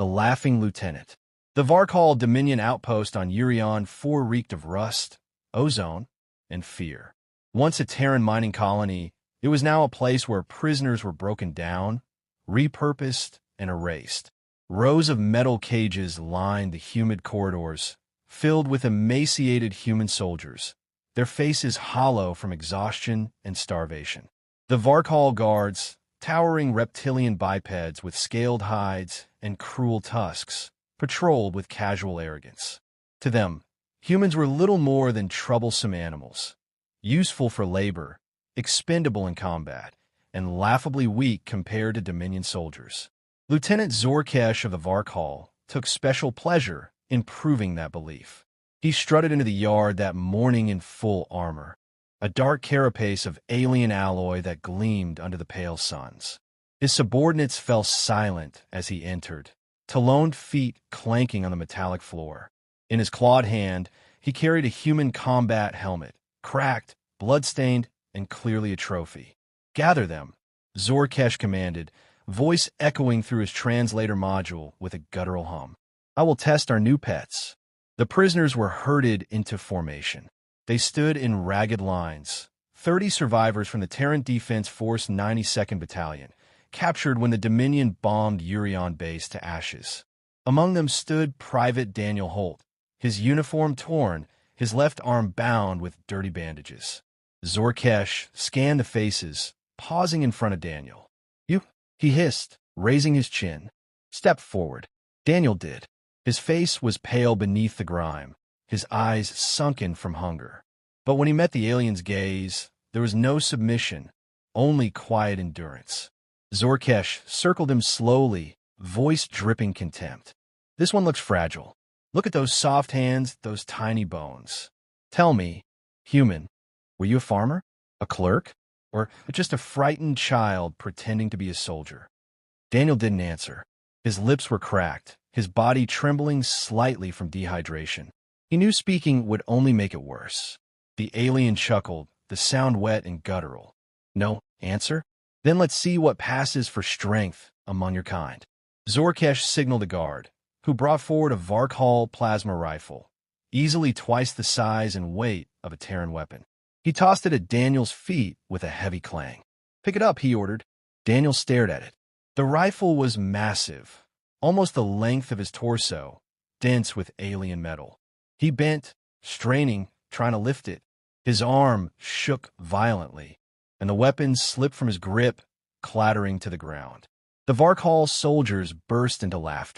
The Laughing Lieutenant. The Varkal Dominion outpost on Urion 4 reeked of rust, ozone, and fear. Once a Terran mining colony, it was now a place where prisoners were broken down, repurposed, and erased. Rows of metal cages lined the humid corridors, filled with emaciated human soldiers, their faces hollow from exhaustion and starvation. The Varkal guards, towering reptilian bipeds with scaled hides and cruel tusks, patrolled with casual arrogance. To them, humans were little more than troublesome animals, useful for labor, expendable in combat, and laughably weak compared to Dominion soldiers. Lieutenant Zorkesh of the Varkal took special pleasure in proving that belief. He strutted into the yard that morning in full armor, a dark carapace of alien alloy that gleamed under the pale suns. His subordinates fell silent as he entered, taloned feet clanking on the metallic floor. In his clawed hand, he carried a human combat helmet, cracked, blood-stained, and clearly a trophy. "Gather them," Zorkesh commanded, voice echoing through his translator module with a guttural hum. "I will test our new pets." The prisoners were herded into formation. They stood in ragged lines, 30 survivors from the Terran Defense Force 92nd Battalion, captured when the Dominion bombed Urion base to ashes. Among them stood Private Daniel Holt, his uniform torn, his left arm bound with dirty bandages. Zorkesh scanned the faces, pausing in front of Daniel. "You," he hissed, raising his chin. "Step forward." Daniel did. His face was pale beneath the grime, his eyes sunken from hunger. But when he met the alien's gaze, there was no submission, only quiet endurance. Zorkesh circled him slowly, voice dripping contempt. "This one looks fragile. Look at those soft hands, those tiny bones. Tell me, human, were you a farmer, a clerk, or just a frightened child pretending to be a soldier?" Daniel didn't answer. His lips were cracked, his body trembling slightly from dehydration. He knew speaking would only make it worse. The alien chuckled, the sound wet and guttural. "No answer? Then let's see what passes for strength among your kind." Zorkesh signaled a guard, who brought forward a Varkal plasma rifle, easily twice the size and weight of a Terran weapon. He tossed it at Daniel's feet with a heavy clang. "Pick it up," he ordered. Daniel stared at it. The rifle was massive, almost the length of his torso, dense with alien metal. He bent, straining, trying to lift it. His arm shook violently, and the weapon slipped from his grip, clattering to the ground. The Varkal soldiers burst into laughter.